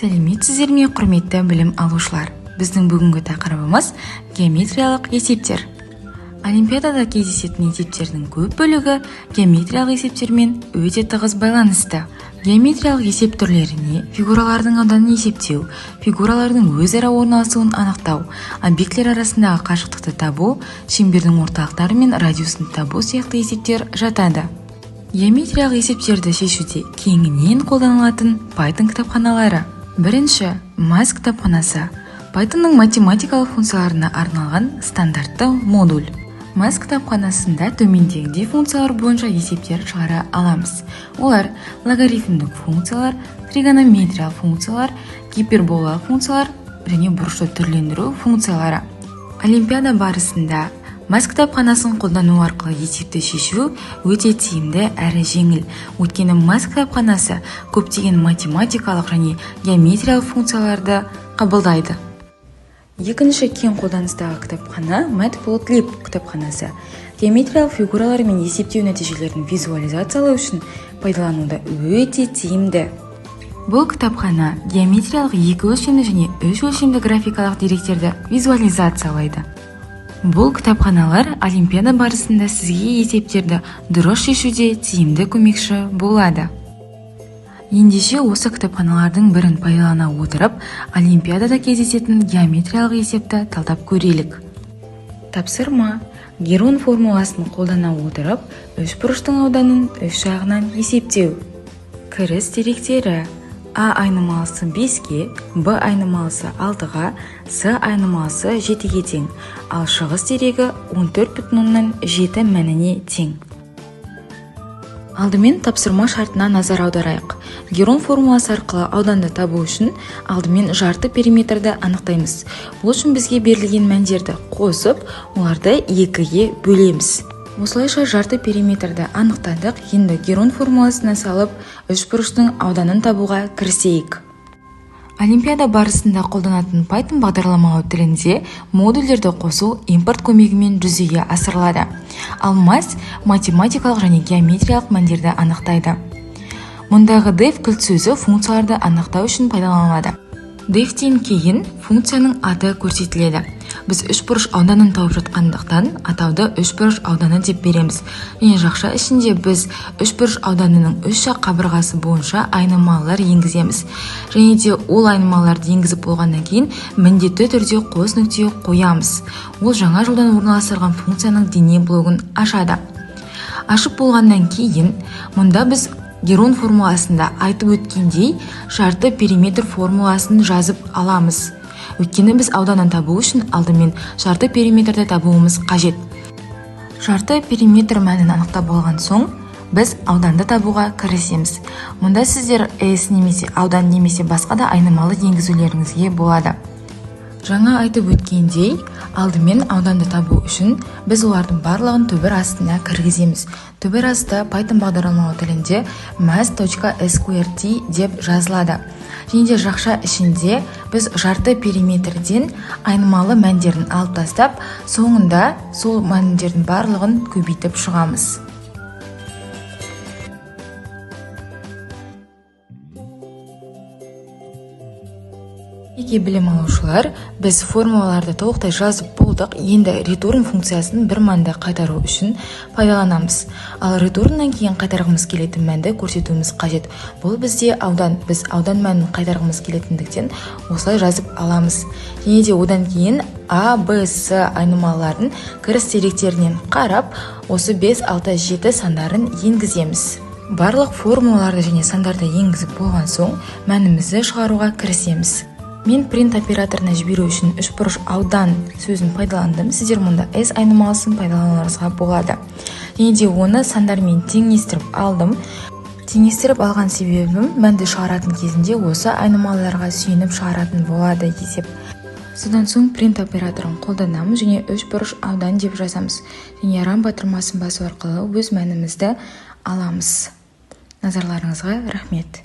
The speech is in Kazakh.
Сәлеметсіздер ме, құрметті білім алушылар? Біздің бүгінгі тақырыбымыз геометриялық есептер. Олимпиадада кездесетін есептердің көп бөлігі геометриялық есептермен өте тығыз байланысты. Геометриялық есеп түрлеріне фигуралардың ауданын есептеу, фигуралардың өзара орналасуын анықтау, объектілер арасындағы қашықтықты табу, шеңбердің орталықтары мен радиусын табу сияқты есептер жатады. Геометриялық есептерді шешуде кеңінен қолданылатын Python кітапханалары. Бірінші, MAS кітапханасы. Pythonның математикалық функцияларына арналған стандартты модуль. MAS кітапханасында төмендегідей функциялар бойынша есептер шығара аламыз. Олар логарифмдік функциялар, тригонометриялық функциялар, гиперболалық функциялар және бұрышты түрлендіру функциялары. Олимпиада барысында MAS кітапханасын қолдану арқылы есепті шешу өте тиімді әрі жеңіл. Өйткені MAS кітапханасы көптеген математикалық және геометриялық функцияларды қабылдайды. Екінші кең қолданыстағы кітапхана Matplotlib кітапханасы. Геометриялық фигуралар мен есептеу нәтижелерін визуализациялау үшін пайдалануда өте тиімді. Бұл кітапхана геометриялық 2 өлшемді және 3 өлшемді графикалық деректерді визуализациялайды. Бұл кітапханалар Олимпиада барысында сізге есептерді дұрыс шешуде тиімді көмекші болады. Ендеше осы кітапханалардың бірін пайдалана отырып, Олимпиадада кездесетін геометриялық есепті талдап көрелік. Тапсырма. Герон формуласын қолдана отырып, үш бұрыштың ауданын үш жағынан есептеу. Кіріс деректері: А айнымалысы 5-ге, Б айнымалысы 6-ға, С айнымалысы 7-ге тең, ал шығыс дерегі 14,7 мәніне тең. Алдымен тапсырма шартына назар аударайық. Герон формуласы арқылы ауданды табу үшін алдымен жарты периметрді анықтаймыз. Бұл үшін бізге берілген мәндерді қосып, оларды 2-ге бөлеміз. Осылайша жарты периметрді анықтадық. Енді Герон формуласына салып, үш бұрыштың ауданын табуға кірісейік. Олимпиада барысында қолданатын Python бағдарламалау тілінде модульдерді қосу импорт көмегімен жүзеге асырылады. Ал MAS математикалық және геометриялық мәндерді анықтайды. Мұндағы def кілт сөзі функцияларды анықтау үшін пайдаланылады. Defтен кейін функцияның аты көрсетіледі. Біз үш бұрыш ауданын тауып жатқандықтан атауды үш бұрыш ауданы деп береміз. Және жақша ішінде біз үш бұрыш ауданының үш жақ қабырғасы бойынша айнымалылар енгіземіз. Және де ол айнымалыларды енгізіп болғаннан кейін міндетті түрде қос нүкте қоямыз. Ол жаңа жолдан орналастырылған функцияның дене блогын ашады. Ашып болғаннан кейін мұнда біз Герон формуласында айтып өткендей жарты периметр формуласын жазып аламыз. Өйткені біз ауданын табу үшін алдымен жарты периметрді табуымыз қажет. Жарты периметр мәнін анықтап болған соң, біз ауданды табуға кірісеміз. Мұнда сіздер S немесе аудан немесе басқа да айнымалы енгізулеріңізге болады. Жаңа айтып өткендей, алдымен ауданды табу үшін біз олардың барлығын төбір астына кіргіземіз. Төбір асты Python бағдарламалау тілінде math.sqrt деп жазылады. Және де жақша ішінде біз жарты периметрден айнымалы мәндерін алып тастап, соңында сол мәндердің барлығын көбейтіп шығамыз. Еке білім алушылар, біз формулаларды толықтай жазып болдық. Енді return функциясын бір мәнді қайтару үшін пайдаланамыз. Ал returnнан кейін қайтарғымыз келетін мәнді көрсетуіміз қажет. Бұл бізде аудан. Біз аудан мәнін қайтарғымыз келетіндіктен осылай жазып аламыз. Және де одан кейін A, B, S айнымалылардың кіріс деректерінен қарап, осы 5, 6, 7 сандарын енгіземіз. Барлық формулаларды және сандарды енгізіп болған соң, мәнімізді шығаруға кірісеміз. Мен print операторына жіберу үшін үш бұрыш аудан сөзін пайдаландым. Сіздер мұнда S айнымалысын пайдалануыңызға болады. Және де оны сандармен теңестіріп алдым. Теңестіріп алған себебім мәнді шығаратын кезінде осы айнымалыларға сүйеніп шығаратын болады есеп. Содан соң print операторын қолданамыз және үш бұрыш аудан деп жазамыз. Және рам батырмасын басу арқылы өз мәнімізді аламыз. Назарларыңызға рахмет.